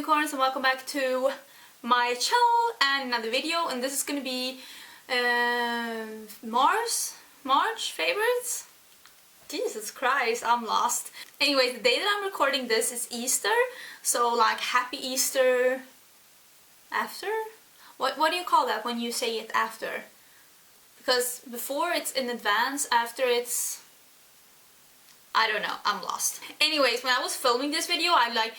unicorns, and welcome back to my channel and another video. And this is gonna be March favorites. Jesus Christ, I'm lost. Anyways, the day that I'm recording this is Easter, so like happy Easter after? What do you call that when you say it after? Because before it's in advance, after it's... I don't know, I'm lost. Anyways, when I was filming this video, I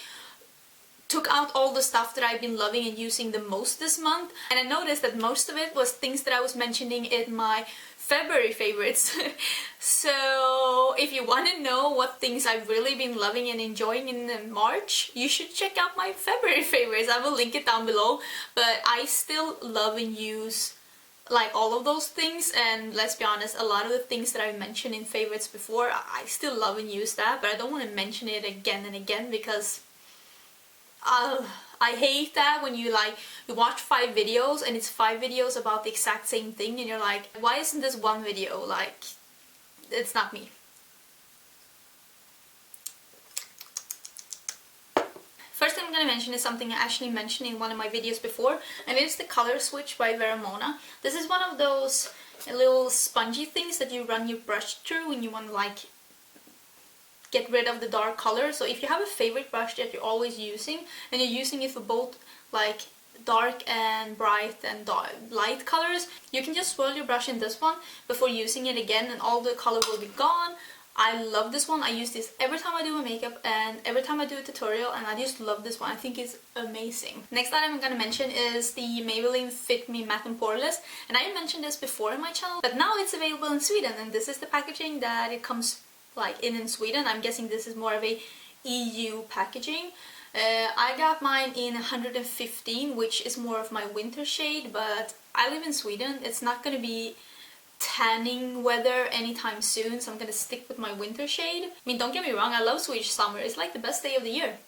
took out all the stuff that I've been loving and using the most this month, and I noticed that most of it was things that I was mentioning in my February favorites. So if you want to know what things I've really been loving and enjoying in March, you should check out my February favorites. I will link it down below, but I still love and use like all of those things, and let's be honest, a lot of the things that I mentioned in favorites before, I still love and use that, but I don't want to mention it again and again because I hate that when you watch 5 videos and it's 5 videos about the exact same thing and you're like, why isn't this one video? Like, it's not me. First thing I'm going to mention is something I actually mentioned in one of my videos before, and it's the Colorswitch by Vera. This is one of those little spongy things that you run your brush through when you want to get rid of the dark color. So if you have a favorite brush that you're always using and you're using it for both like dark and bright and light colors, you can just swirl your brush in this one before using it again and all the color will be gone. I love this one. I use this every time I do my makeup and every time I do a tutorial, and I just love this one. I think it's amazing. Next item I'm gonna mention is the Maybelline Fit Me Matte and Poorless, and I mentioned this before in my channel, but now it's available in Sweden, and this is the packaging that it comes in Sweden. I'm guessing this is more of a EU packaging. I got mine in 115, which is more of my winter shade, but I live in Sweden. It's not gonna be tanning weather anytime soon, so I'm gonna stick with my winter shade. I mean, don't get me wrong, I love Swedish summer. It's like the best day of the year.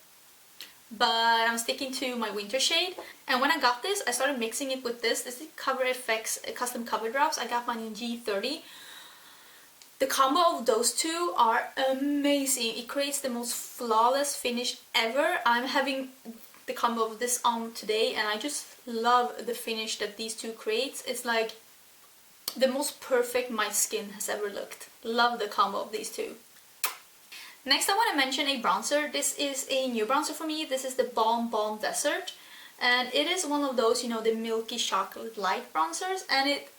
But I'm sticking to my winter shade. And when I got this, I started mixing it with this. This is Cover FX custom cover drops. I got mine in G30. The combo of those two are amazing. It creates the most flawless finish ever. I'm having the combo of this on today, and I just love the finish that these two creates. It's like the most perfect my skin has ever looked. Love the combo of these two. Next I want to mention a bronzer. This is a new bronzer for me. This is the Balm Desert, and it is one of those, you know, the milky chocolate light bronzers, and it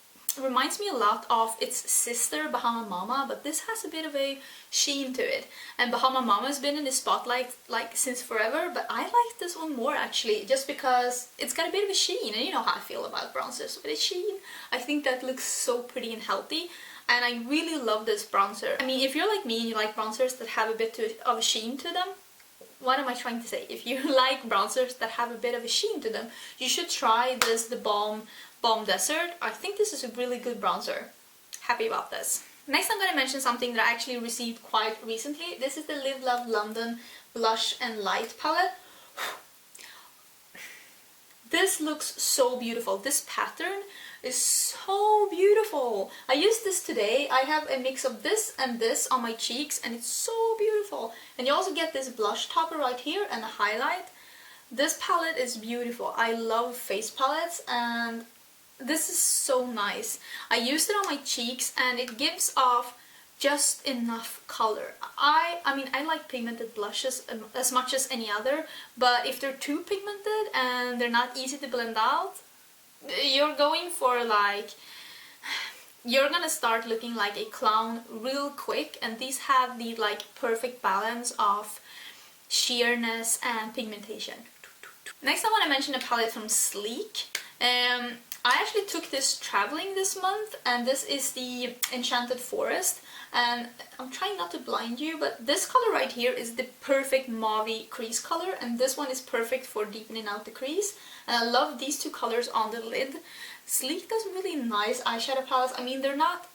reminds me a lot of its sister Bahama Mama, but this has a bit of a sheen to it. And Bahama Mama has been in the spotlight since forever, but I like this one more actually, just because it's got a bit of a sheen, and you know how I feel about bronzers with a sheen. I think that looks so pretty and healthy, and I really love this bronzer. I mean, if you're like me and you like bronzers that have a bit of a sheen to them, what am I trying to say? If you like bronzers that have a bit of a sheen to them, you should try this, the Balm Desert. I think this is a really good bronzer. Happy about this. Next I'm going to mention something that I actually received quite recently. This is the Live Love London Blush and Light palette. This looks so beautiful. This pattern is so beautiful. I used this today. I have a mix of this and this on my cheeks, and it's so beautiful. And you also get this blush topper right here and a highlight. This palette is beautiful. I love face palettes, and this is so nice. I used it on my cheeks and it gives off just enough color. I mean, I like pigmented blushes as much as any other, but if they're too pigmented and they're not easy to blend out, you're going for you're gonna start looking like a clown real quick, and these have the perfect balance of sheerness and pigmentation. Next I want to mention a palette from Sleek. I actually took this traveling this month, and this is the Enchanted Forest, and I'm trying not to blind you, but this color right here is the perfect mauve crease color, and this one is perfect for deepening out the crease, and I love these two colors on the lid. Sleek does really nice eyeshadow palettes. I mean, they're not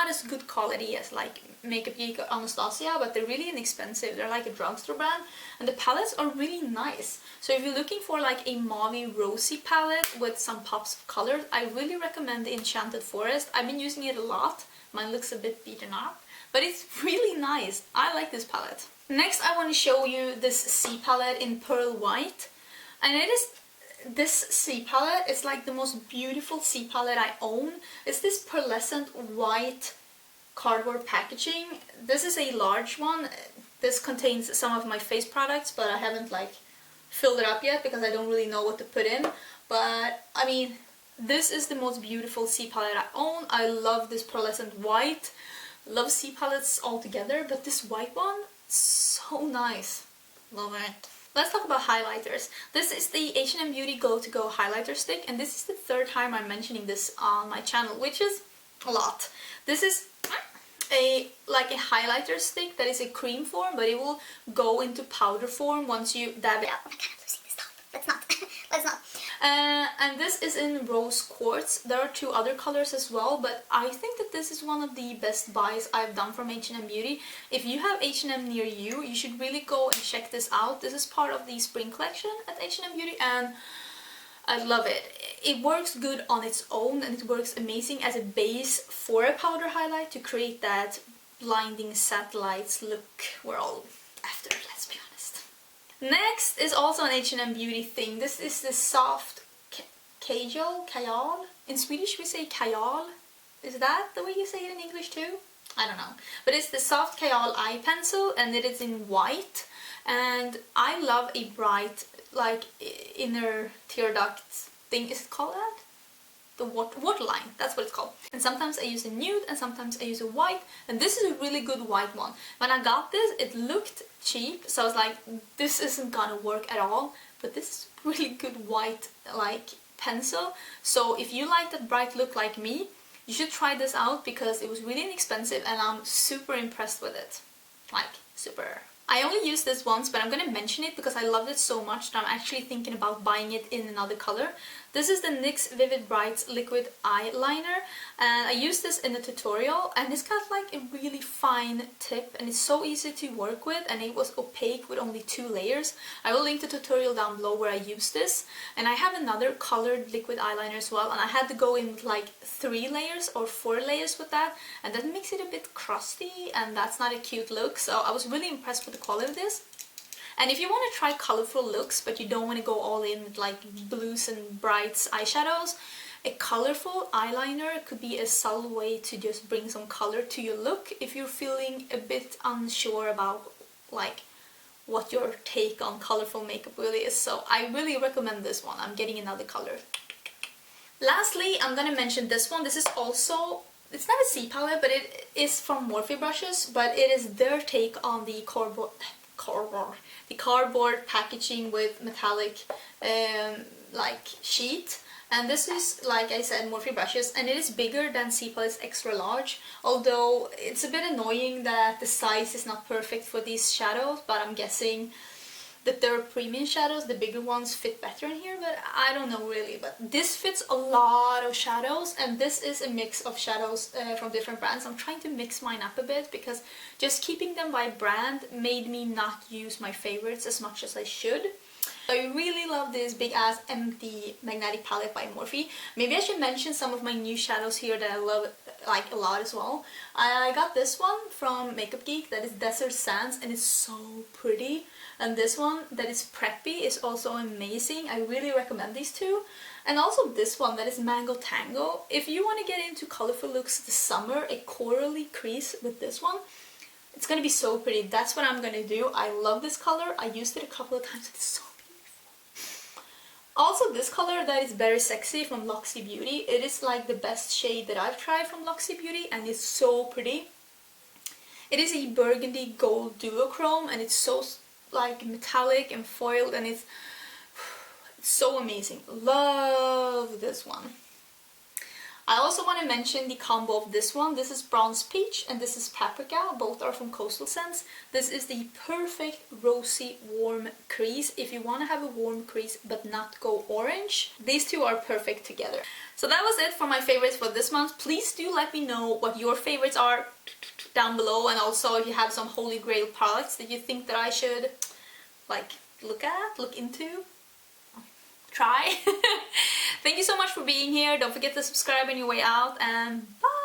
as good quality as Makeup Geek or Anastasia, but they're really inexpensive. They're like a drugstore brand, and the palettes are really nice. So if you're looking for a mauve rosy palette with some pops of color, I really recommend the Enchanted Forest. I've been using it a lot Mine looks a bit beaten up, but it's really nice. I like this palette. Next I want to show you this Zpalette in Pearl White. And it is this Zpalette is like the most beautiful Zpalette I own. It's this pearlescent white cardboard packaging. This is a large one. This contains some of my face products, but I haven't like filled it up yet because I don't really know what to put in. But I mean, this is the most beautiful Zpalette I own. I love this pearlescent white. Love Zpalettes altogether, but this white one, so nice. Love it. Let's talk about highlighters. This is the H&M Beauty Go To Go highlighter stick, and this is the third time I'm mentioning this on my channel, which is a lot. This is like a highlighter stick that is a cream form, but it will go into powder form once you dab it. Oh my god, I'm losing this top. Let's not. Let's not. And this is in Rose Quartz. There are 2 other colors as well, but I think that this is one of the best buys I've done from H&M Beauty. If you have H&M near you, you should really go and check this out. This is part of the spring collection at H&M Beauty, and I love it. It works good on its own, and it works amazing as a base for a powder highlight to create that blinding satellites look we're all after, let's be honest. Next is also an H&M Beauty thing. This is the soft Kajal. In Swedish we say Kajal. Is that the way you say it in English too? I don't know. But it's the soft Kajal eye pencil, and it is in white. And I love a bright, like, inner tear duct thing. Is it called that? The waterline, that's what it's called. And sometimes I use a nude and sometimes I use a white, and this is a really good white one. When I got this, it looked cheap, so I was like, this isn't gonna work at all, but this is really good white like pencil. So if you like that bright look like me, you should try this out because it was really inexpensive and I'm super impressed with it. Like, super. I only used this once, but I'm gonna mention it because I loved it so much that I'm actually thinking about buying it in another color. This is the NYX Vivid Brights Liquid Eyeliner, and I used this in the tutorial, and it's got like a really fine tip and it's so easy to work with, and it was opaque with only 2 layers. I will link the tutorial down below where I used this, and I have another colored liquid eyeliner as well, and I had to go in with like 3 layers or 4 layers with that, and that makes it a bit crusty, and that's not a cute look, so I was really impressed with the quality of this. And if you want to try colorful looks but you don't want to go all in with like blues and brights eyeshadows, a colorful eyeliner could be a subtle way to just bring some color to your look if you're feeling a bit unsure about like what your take on colorful makeup really is. So I really recommend this one. I'm getting another color. Lastly, I'm gonna mention this one. This is also, it's not a Zpalette, but it is from Morphe brushes, but it is their take on the cardboard packaging with metallic like sheet. And this is, like I said, Morphe brushes, and it is bigger than Spalette's extra large, although it's a bit annoying that the size is not perfect for these shadows, but I'm guessing that their premium shadows, the bigger ones, fit better in here, but I don't know really. But this fits a lot of shadows, and this is a mix of shadows from different brands. I'm trying to mix mine up a bit because just keeping them by brand made me not use my favorites as much as I should. I really love this big ass empty magnetic palette by Morphe. Maybe I should mention some of my new shadows here that I love like a lot as well. I got this one from Makeup Geek that is Desert Sands, and it's so pretty. And this one that is Preppy is also amazing. I really recommend these two. And also this one that is Mango Tango. If you want to get into colorful looks this summer, a corally crease with this one, it's gonna be so pretty. That's what I'm gonna do. I love this color. I used it a couple of times. It's so beautiful. Also this color that is Very Sexy from Luxy Beauty. It is like the best shade that I've tried from Luxy Beauty, and it's so pretty. It is a burgundy gold duochrome, and it's so like metallic and foiled, and it's so amazing. Love this one. I also want to mention the combo of this one. This is Bronze Peach and this is Paprika. Both are from Coastal Scents. This is the perfect rosy warm crease if you want to have a warm crease but not go orange. These two are perfect together. So that was it for my favorites for this month. Please do let me know what your favorites are down below, and also if you have some holy grail products that you think that I should like look into, try. Thank you so much for being here. Don't forget to subscribe on your way out, and bye!